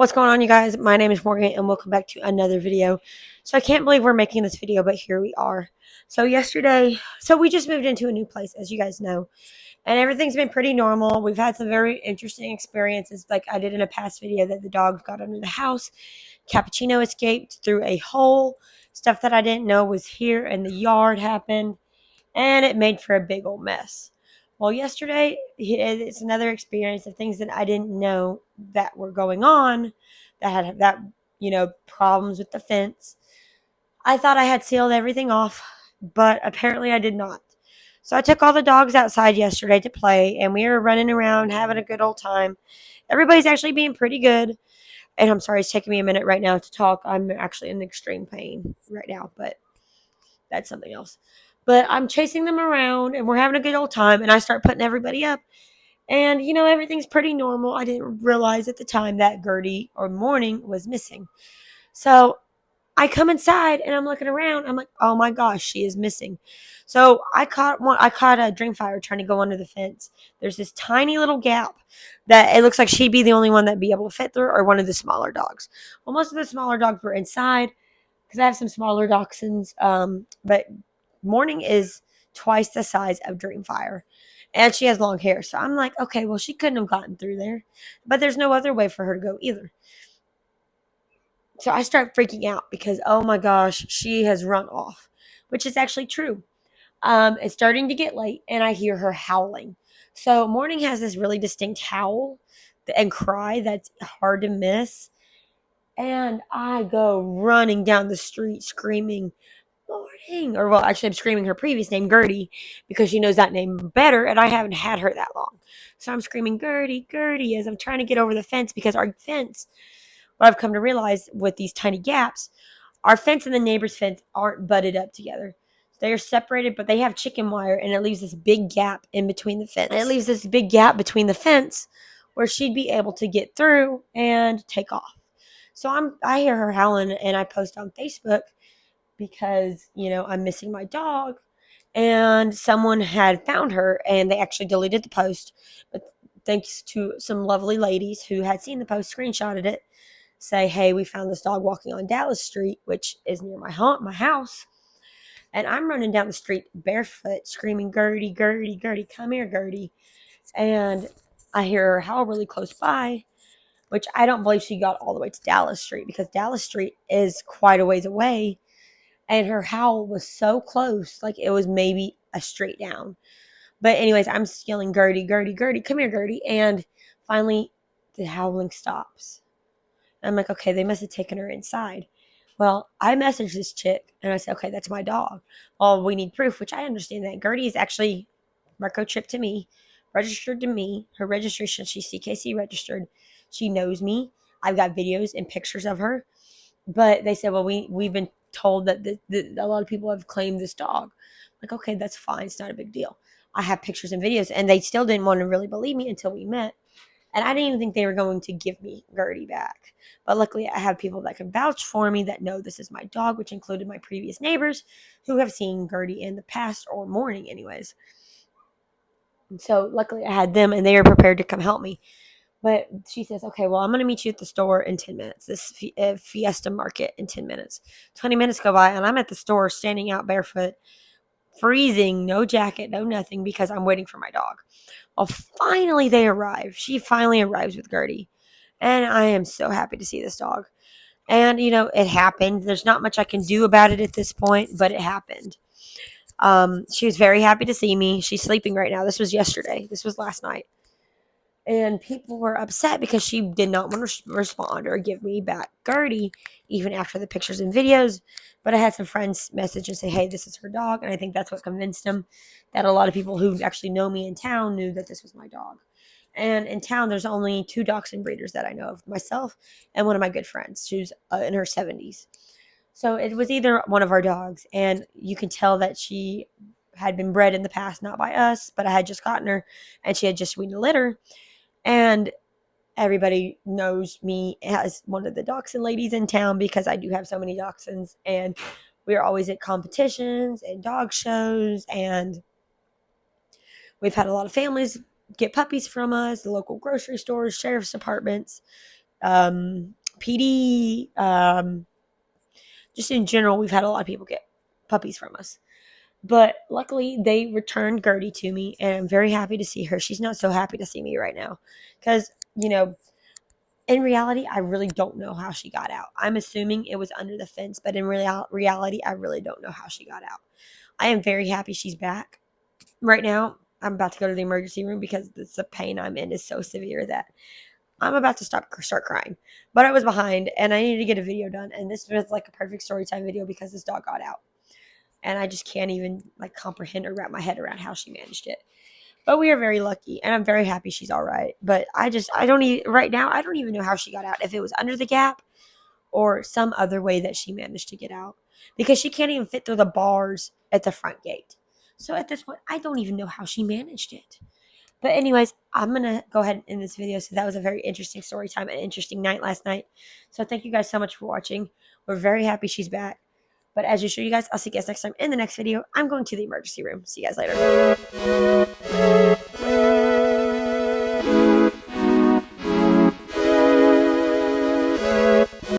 What's going on, you guys? My name is Morgan, and welcome back to another video. So I can't believe we're making this video, but here we are. So we just moved into a new place, as you guys know, and everything's been pretty normal. We've had some very interesting experiences, like I did in a past video, that the dogs got under the house. Cappuccino escaped through a hole. Stuff that I didn't know was here in the yard happened, and it made for a big old mess. Well, yesterday, it's another experience of things that I didn't know that were going on, that had problems with the fence. I thought I had sealed everything off, but apparently I did not. So I took all the dogs outside yesterday to play, and we were running around having a good old time. Everybody's actually being pretty good. And I'm sorry, it's taking me a minute right now to talk. I'm actually in extreme pain right now, but that's something else. But I'm chasing them around and we're having a good old time, and I start putting everybody up. And everything's pretty normal. I didn't realize at the time that Gertie or Morning was missing. So I come inside and I'm looking around. I'm like, oh my gosh, she is missing. So I caught a Dreamfire trying to go under the fence. There's this tiny little gap that it looks like she'd be the only one that'd be able to fit through, or one of the smaller dogs. Well, most of the smaller dogs were inside because I have some smaller dachshunds. But Morning is twice the size of Dreamfire, and she has long hair. So I'm like, okay, well, she couldn't have gotten through there, but there's no other way for her to go either. So I start freaking out because, oh my gosh, she has run off, which is actually true. It's starting to get late, and I hear her howling. So Morning has this really distinct howl and cry that's hard to miss. And I go running down the street screaming, Morning. Or, well, actually, I'm screaming her previous name, Gertie, because she knows that name better, and I haven't had her that long. So I'm screaming, Gertie, Gertie, as I'm trying to get over the fence, because our fence, what I've come to realize with these tiny gaps, our fence and the neighbor's fence aren't butted up together. They are separated, but they have chicken wire, and it leaves this big gap in between the fence. It leaves this big gap between the fence where she'd be able to get through and take off. So I hear her howling, and I post on Facebook because, I'm missing my dog, and someone had found her, and they actually deleted the post. But thanks to some lovely ladies who had seen the post, screenshotted it, say, hey, we found this dog walking on Dallas Street, which is near my house. And I'm running down the street barefoot, screaming, Gertie, Gertie, Gertie, come here, Gertie. And I hear her howl really close by, which I don't believe she got all the way to Dallas Street, because Dallas Street is quite a ways away. And her howl was so close, like it was maybe a street down. But anyways, I'm yelling, Gertie, Gertie, Gertie, come here, Gertie. And finally, the howling stops. I'm like, okay, they must have taken her inside. Well, I messaged this chick and I said, okay, that's my dog. Well, we need proof, which I understand that. Gertie is actually microchipped to me, registered to me. Her registration, she's CKC registered. She knows me. I've got videos and pictures of her. But they said, well, we've been told that a lot of people have claimed this dog. Like, okay, that's fine. It's not a big deal. I have pictures and videos, and they still didn't want to really believe me until we met. And I didn't even think they were going to give me Gertie back. But luckily, I have people that can vouch for me, that know this is my dog, which included my previous neighbors who have seen Gertie in the past, or Morning anyways. And so luckily, I had them, and they were prepared to come help me. But she says, okay, well, I'm going to meet you at the store in 10 minutes, this Fiesta Market in 10 minutes. 20 minutes go by, and I'm at the store standing out barefoot, freezing, no jacket, no nothing, because I'm waiting for my dog. Well, finally they arrive. She finally arrives with Gertie. And I am so happy to see this dog. And, it happened. There's not much I can do about it at this point, but it happened. She was very happy to see me. She's sleeping right now. This was yesterday. This was last night. And people were upset because she did not want to respond or give me back Gertie, even after the pictures and videos. But I had some friends message and say, hey, this is her dog. And I think that's what convinced them, that a lot of people who actually know me in town knew that this was my dog. And in town, there's only 2 dachshund breeders that I know of, myself and one of my good friends, who's in her 70s. So it was either one of our dogs. And you can tell that she had been bred in the past, not by us, but I had just gotten her, and she had just weaned a litter. And everybody knows me as one of the dachshund ladies in town, because I do have so many dachshunds, and we're always at competitions and dog shows, and we've had a lot of families get puppies from us, the local grocery stores, sheriff's departments, PD, just in general, we've had a lot of people get puppies from us. But luckily, they returned Gertie to me, and I'm very happy to see her. She's not so happy to see me right now because, in reality, I really don't know how she got out. I'm assuming it was under the fence, but in reality, I really don't know how she got out. I am very happy she's back. Right now, I'm about to go to the emergency room because the pain I'm in is so severe that I'm about to start crying. But I was behind, and I needed to get a video done, and this was like a perfect story time video because this dog got out. And I just can't even like comprehend or wrap my head around how she managed it. But we are very lucky, and I'm very happy she's all right. But I don't even right now. I don't even know how she got out. If it was under the gap or some other way that she managed to get out, because she can't even fit through the bars at the front gate. So at this point, I don't even know how she managed it. But anyways, I'm gonna go ahead and end this video. So that was a very interesting story time, an interesting night last night. So thank you guys so much for watching. We're very happy she's back. But as usual, you guys, I'll see you guys next time in the next video. I'm going to the emergency room. See you guys later.